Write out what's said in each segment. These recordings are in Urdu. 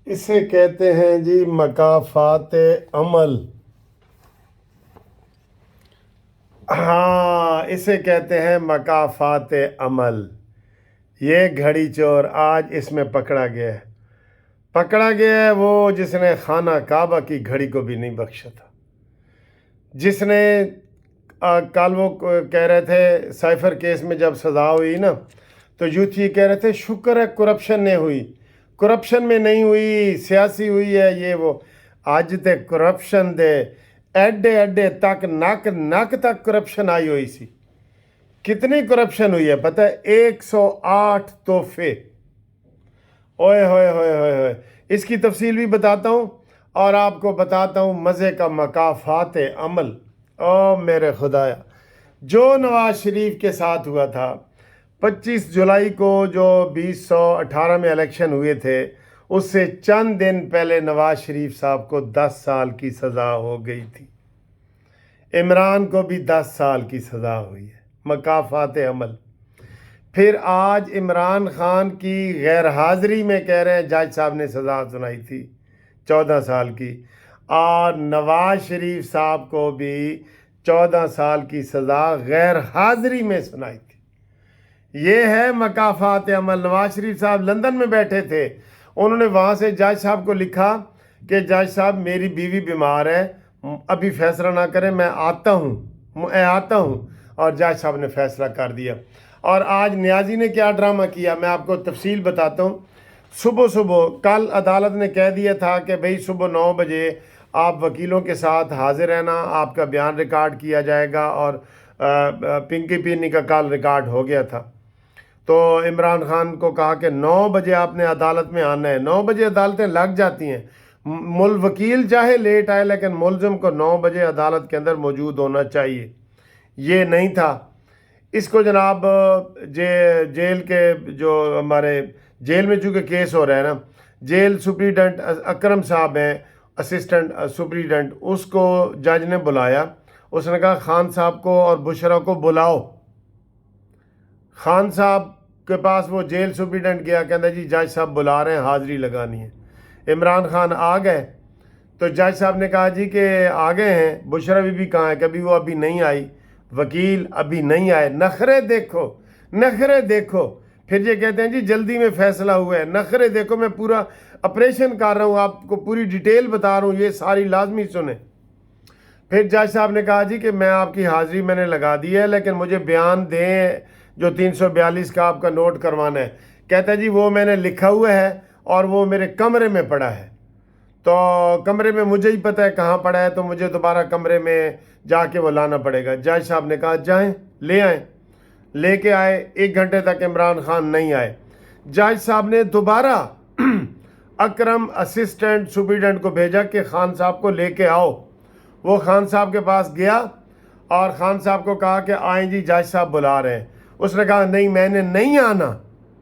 اسے کہتے ہیں جی مکافات عمل. ہاں، اسے کہتے ہیں مکافات عمل. یہ گھڑی چور آج اس میں پکڑا گیا ہے. پکڑا گیا ہے وہ جس نے خانہ کعبہ کی گھڑی کو بھی نہیں بخشا تھا. جس نے کل وہ کہہ رہے تھے سائفر کیس میں جب سزا ہوئی نا، تو یوتھ یہ کہہ رہے تھے شکر ہے کرپشن نہیں ہوئی. کرپشن میں نہیں ہوئی، سیاسی ہوئی ہے یہ وہ. اج تے کرپشن دے ایڈے ایڈے تک نک تک کرپشن آئی ہوئی سی. کتنی کرپشن ہوئی ہے پتہ ہے؟ 108 تحفے. اوئے ہوئے ہوئے ہوئے ہوئے. اس کی تفصیل بھی بتاتا ہوں اور آپ کو بتاتا ہوں مزے کا مکافات عمل. او میرے خدایا، جو نواز شریف کے ساتھ ہوا تھا 25 جولائی کو جو 2018 میں الیکشن ہوئے تھے، اس سے چند دن پہلے نواز شریف صاحب کو 10 سال کی سزا ہو گئی تھی. عمران کو بھی 10 سال کی سزا ہوئی ہے. مکافات عمل. پھر آج عمران خان کی غیر حاضری میں کہہ رہے ہیں جج صاحب نے سزا سنائی تھی 14 سال کی، اور نواز شریف صاحب کو بھی 14 سال کی سزا غیر حاضری میں سنائی تھی. یہ ہے مکافات عمل. نواز شریف صاحب لندن میں بیٹھے تھے، انہوں نے وہاں سے جج صاحب کو لکھا کہ جج صاحب میری بیوی بیمار ہے، ابھی فیصلہ نہ کریں، میں آتا ہوں. اور جج صاحب نے فیصلہ کر دیا. اور آج نیازی نے کیا ڈرامہ کیا، میں آپ کو تفصیل بتاتا ہوں. صبح کل عدالت نے کہہ دیا تھا کہ بھئی صبح 9 بجے آپ وکیلوں کے ساتھ حاضر رہنا، آپ کا بیان ریکارڈ کیا جائے گا. اور پنکی پینی کا کال ریکارڈ ہو گیا تھا. تو عمران خان کو کہا کہ 9 بجے آپ نے عدالت میں آنا ہے. 9 بجے عدالتیں لگ جاتی ہیں، وکیل چاہے لیٹ آئے لیکن ملزم کو 9 بجے عدالت کے اندر موجود ہونا چاہیے. یہ نہیں تھا. اس کو جناب جیل کے جو ہمارے جیل میں چونکہ کیس ہو رہا ہے نا، جیل سپریڈنٹ اکرم صاحب ہیں، اسسٹنٹ سپریڈنٹ، اس کو جج نے بلایا. اس نے کہا خان صاحب کو اور بشرا کو بلاؤ. خان صاحب کے پاس وہ جیل سپریڈنٹ گیا، کہتا جی جج صاحب بلا رہے ہیں، حاضری لگانی ہے. عمران خان آ گئے تو جج صاحب نے کہا جی کہ آ گئے ہیں، بشرا بھی کہاں ہے؟ کبھی وہ ابھی نہیں آئی، وکیل ابھی نہیں آئے. نخرے دیکھو. پھر یہ کہتے ہیں جی جلدی میں فیصلہ ہوا ہے. نخرے دیکھو، میں پورا آپریشن کر رہا ہوں، آپ کو پوری ڈیٹیل بتا رہا ہوں، یہ ساری لازمی سنیں. پھر جج صاحب نے کہا جی کہ میں آپ کی حاضری میں نے لگا دی ہے، لیکن مجھے بیان دیں جو 342 کا آپ کا نوٹ کروانا ہے. کہتا ہے جی وہ میں نے لکھا ہوا ہے اور وہ میرے کمرے میں پڑا ہے. تو کمرے میں مجھے ہی پتہ ہے کہاں پڑا ہے، تو مجھے دوبارہ کمرے میں جا کے وہ لانا پڑے گا. جج صاحب نے کہا جائیں لے آئیں. لے کے آئے. 1 گھنٹے تک عمران خان نہیں آئے. جج صاحب نے دوبارہ اکرم اسسٹنٹ سپریڈنٹ کو بھیجا کہ خان صاحب کو لے کے آؤ. وہ خان صاحب کے پاس گیا اور خان صاحب کو کہا کہ آئیں جی جج صاحب بلا رہے ہیں. اس نے کہا نہیں، میں نے نہیں آنا.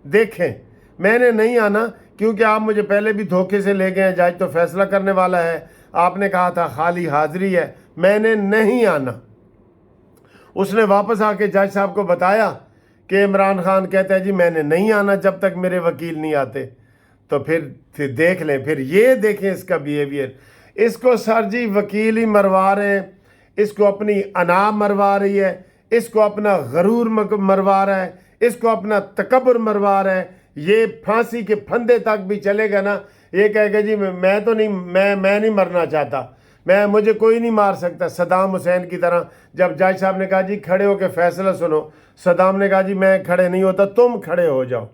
دیکھیں، میں نے نہیں آنا کیونکہ آپ مجھے پہلے بھی دھوکے سے لے گئے ہیں، جج تو فیصلہ کرنے والا ہے، آپ نے کہا تھا خالی حاضری ہے، میں نے نہیں آنا. اس نے واپس آ کے جج صاحب کو بتایا کہ عمران خان کہتا ہے جی میں نے نہیں آنا جب تک میرے وکیل نہیں آتے. تو پھر دیکھ لیں، پھر یہ دیکھیں اس کا بیہیویئر. اس کو سر جی وکیل ہی مروا رہے ہیں، اس کو اپنی انا مروا رہی ہے، اس کو اپنا غرور مروا رہا ہے، اس کو اپنا تکبر مروا رہا ہے. یہ پھانسی کے پھندے تک بھی چلے گا نا، یہ کہے گا جی میں نہیں مرنا چاہتا، مجھے کوئی نہیں مار سکتا. صدام حسین کی طرح جب جج صاحب نے کہا جی کھڑے ہو کے فیصلہ سنو، صدام نے کہا جی میں کھڑے نہیں ہوتا، تم کھڑے ہو جاؤ.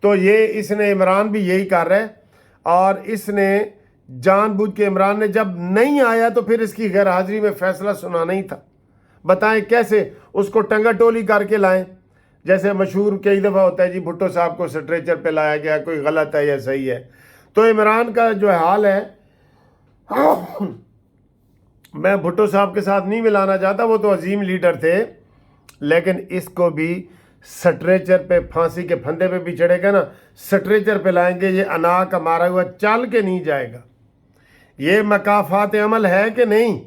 تو یہ اس نے عمران بھی یہی کر رہا ہے. اور اس نے جان بوجھ کے عمران نے جب نہیں آیا تو پھر اس کی غیر حاضری میں فیصلہ سنانا ہی تھا. بتائیں کیسے اس کو ٹنگا ٹولی کر کے لائیں. جیسے مشہور کئی دفعہ ہوتا ہے جی بھٹو صاحب کو سٹریچر پہ لایا گیا، کوئی غلط ہے یا صحیح ہے. تو عمران کا جو حال ہے، میں بھٹو صاحب کے ساتھ نہیں ملانا چاہتا، وہ تو عظیم لیڈر تھے، لیکن اس کو بھی سٹریچر پہ، پھانسی کے پھندے پہ بھی چڑھے گا نا، سٹریچر پہ لائیں گے. یہ انا کا مارا ہوا چل کے نہیں جائے گا. یہ مکافات عمل ہے کہ نہیں؟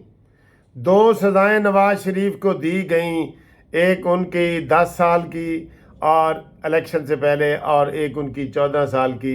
2 سزائیں نواز شریف کو دی گئیں، ایک ان کی 10 سال کی اور الیکشن سے پہلے، اور ایک ان کی 14 سال کی.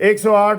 108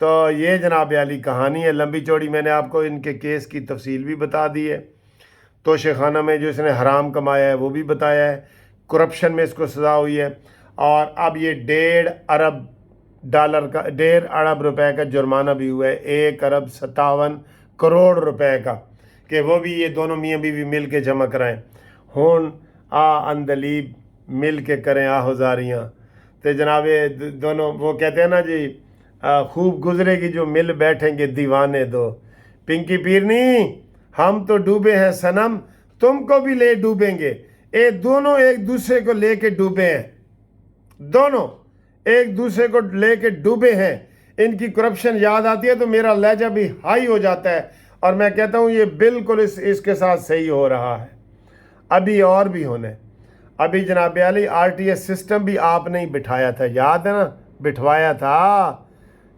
تو یہ جناب عالی کہانی ہے لمبی چوڑی. میں نے آپ کو ان کے کیس کی تفصیل بھی بتا دی ہے. توشے خانہ میں جو اس نے حرام کمایا ہے وہ بھی بتایا ہے. کرپشن میں اس کو سزا ہوئی ہے. اور اب یہ $1.5 ارب روپے کا جرمانہ بھی ہوا ہے. 1.57 ارب روپے کا, کہ وہ بھی یہ دونوں میاں بیوی مل کے جمع کرائیں. ہون اندلیب مل کے کریں ہزاریاں. تو جناب دونوں وہ کہتے ہیں نا جی, خوب گزرے گی جو مل بیٹھیں گے دیوانے دو. پنکی پیرنی ہم تو ڈوبے ہیں صنم, تم کو بھی لے ڈوبیں گے. دونوں ایک دوسرے کو لے کے ڈوبے ہیں, دونوں ایک دوسرے کو لے کے ڈوبے ہیں. ان کی کرپشن یاد آتی ہے تو میرا لہجہ بھی ہائی ہو جاتا ہے, اور میں کہتا ہوں یہ بالکل اس کے ساتھ صحیح ہو رہا ہے. ابھی اور بھی ہونے. ابھی جناب عالی RTS سسٹم بھی آپ نے ہی بٹھایا تھا, یاد ہے نا, بٹھوایا تھا.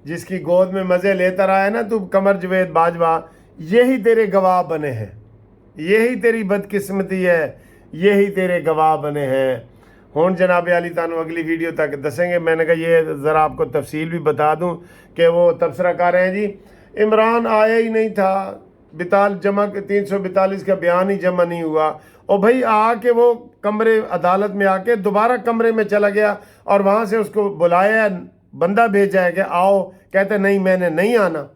جس کی گود میں مزے لیتا رہا ہے نا تو قمر جوید باجوہ, یہی تیرے گواہ بنے ہیں, یہی تیری بدقسمتی ہے, یہی تیرے گواہ بنے ہیں. ہون جناب عالی تانوں اگلی ویڈیو تک دسیں گے. میں نے کہا یہ ذرا آپ کو تفصیل بھی بتا دوں کہ وہ تبصرہ کر رہے ہیں جی عمران آیا ہی نہیں تھا, 342 کا بیان ہی جمع نہیں ہوا. اور بھائی آ کے وہ کمرے عدالت میں آ کے دوبارہ کمرے میں چلا گیا, اور وہاں سے اس کو بلایا, بندہ بھیجا ہے کہ آؤ, کہتے نہیں میں نے نہیں آنا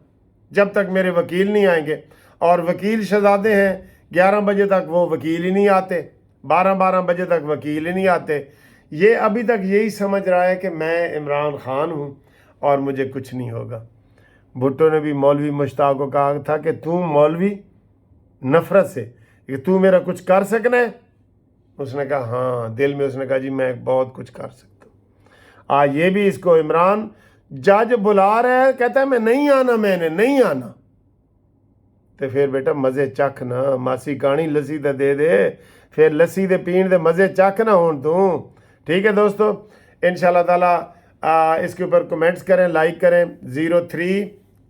جب تک میرے وکیل نہیں آئیں گے. اور وکیل شہزادے ہیں, 11 بجے تک وہ وکیل ہی نہیں آتے, 12 بجے تک وکیل ہی نہیں آتے. یہ ابھی تک یہی سمجھ رہا ہے کہ میں عمران خان ہوں اور مجھے کچھ نہیں ہوگا. بھٹو نے بھی مولوی مشتاق کو کہا تھا کہ تم مولوی نفرت سے کہ تو میرا کچھ کر سکنا ہے. اس نے کہا ہاں, دل میں اس نے کہا جی میں بہت کچھ کر سکتا ہوں. یہ بھی اس کو عمران جج بلا رہا ہے, کہتا ہے میں نہیں آنا, میں نے نہیں آنا. تو پھر بیٹا مزے چکھ نا, ماسی کہانی لسی تے دے دے, پھر لسی دے پین دے مزے چکھ نہ ہون تو. ٹھیک ہے دوستو, انشاءاللہ تعالیٰ اس کے اوپر کمنٹس کریں, لائک کریں.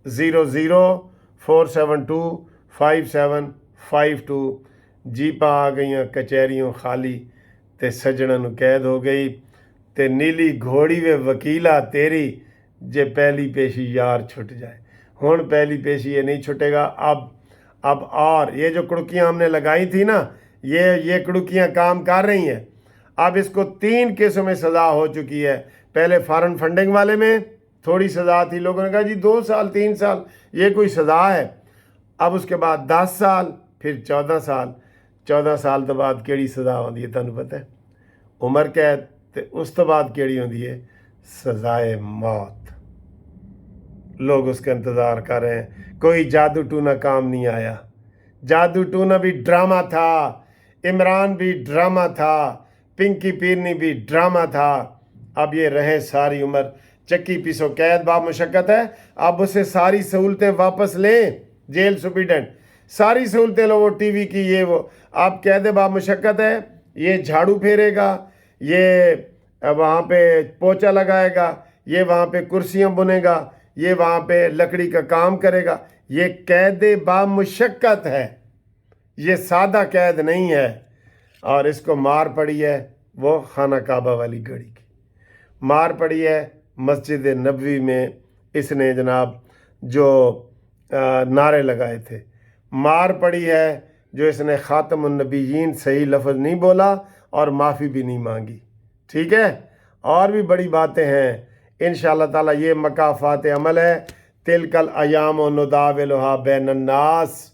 0300472575 جیپا آ گئیاں کچہریوں خالی, تے سجڑاں نو قید ہو گئی, تے نیلی گھوڑی وے وکیلا تیری, جے پہلی پیشی یار چھٹ جائے. ہون پہلی پیشی یہ نہیں چھٹے گا. اب اور یہ جو کڑکیاں ہم نے لگائی تھی نا, یہ کڑکیاں کام کر رہی ہیں. اب اس کو 3 کیسوں میں سزا ہو چکی ہے. پہلے فارن فنڈنگ والے میں تھوڑی سزا تھی, لوگوں نے کہا جی 2 سال 3 سال یہ کوئی سزا ہے. اب اس کے بعد 10 سال, پھر 14 سال. 14 سال تو بعد کیڑی سزا ہوندی ہے تانوں پتہ ہے, عمر قید. تے اس تو بعد کیڑی ہوندی ہے, سزائے موت. لوگ اس کا انتظار کر رہے ہیں. کوئی جادو ٹونا کام نہیں آیا. جادو ٹونا بھی ڈرامہ تھا, عمران بھی ڈرامہ تھا, پنکی پیرنی بھی ڈرامہ تھا. اب یہ رہے ساری عمر چکی پیسو قید با مشقت ہے. اب اسے ساری سہولتیں واپس لیں, جیل سپریڈنٹ ساری سہولتیں لو, وہ ٹی وی کی یہ وہ. آپ قید با مشقت ہے, یہ جھاڑو پھیرے گا, یہ وہاں پہ پوچا لگائے گا, یہ وہاں پہ کرسیاں بنے گا, یہ وہاں پہ لکڑی کا کام کرے گا. یہ قید با مشقت ہے, یہ سادہ قید نہیں ہے. اور اس کو مار پڑی ہے وہ خانہ کعبہ والی گھڑی کی, مار پڑی ہے مسجد نبوی میں اس نے جناب جو نعرے لگائے تھے, مار پڑی ہے جو اس نے خاتم النبیین صحیح لفظ نہیں بولا اور معافی بھی نہیں مانگی. ٹھیک ہے, اور بھی بڑی باتیں ہیں انشاءاللہ تعالیٰ. یہ مکافات عمل ہے. تلک الایام نداولھا بین الناس,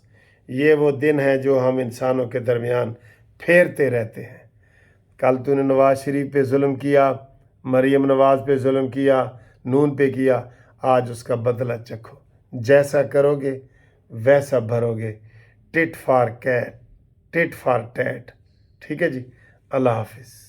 یہ وہ دن ہے جو ہم انسانوں کے درمیان پھیرتے رہتے ہیں. کل تو نے نواز شریف پہ ظلم کیا, مریم نواز پہ ظلم کیا, نون پہ کیا, آج اس کا بدلہ چکھو. جیسا کرو گے ویسا بھرو گے. Tit for cat, tit for tat. ٹھیک ہے جی, اللہ حافظ.